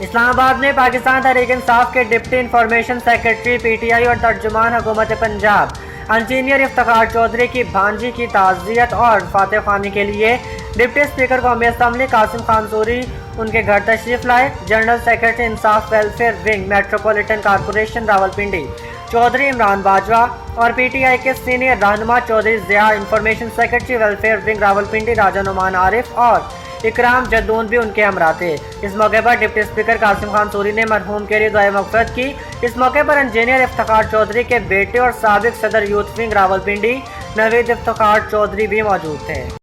इस्लामाबाद में पाकिस्तान तहरीक इंसाफ के deputy information secretary PTI और तर्जुमान हुकूमत पंजाब इंजीनियर इफ्तिखार चौधरी की भांजी की ताज़ियत और फातह ख़्वानी के लिए डिप्टी स्पीकर कौमी असम्बली कासिम खान सूरी उनके घर तशरीफ लाए। General secretary Insaf welfare wing metropolitan corporation Rawalpindi Chaudhry Imran Bajwa और PTI के सीनियर रहनुमा Chaudhry Zia, information secretary welfare wing Rawalpindi Raja Noman Arif और इकराम जद्दून भी उनके हमरा थे। इस मौके पर डिप्टी स्पीकर कासिम खान सूरी ने मरहूम के लिए दुआए मग़फ़िरत की। इस मौके पर इंजीनियर इफ्तिखार चौधरी के बेटे और साबिक सदर यूथ विंग रावलपिंडी नवीद इफ्तिखार चौधरी भी मौजूद थे।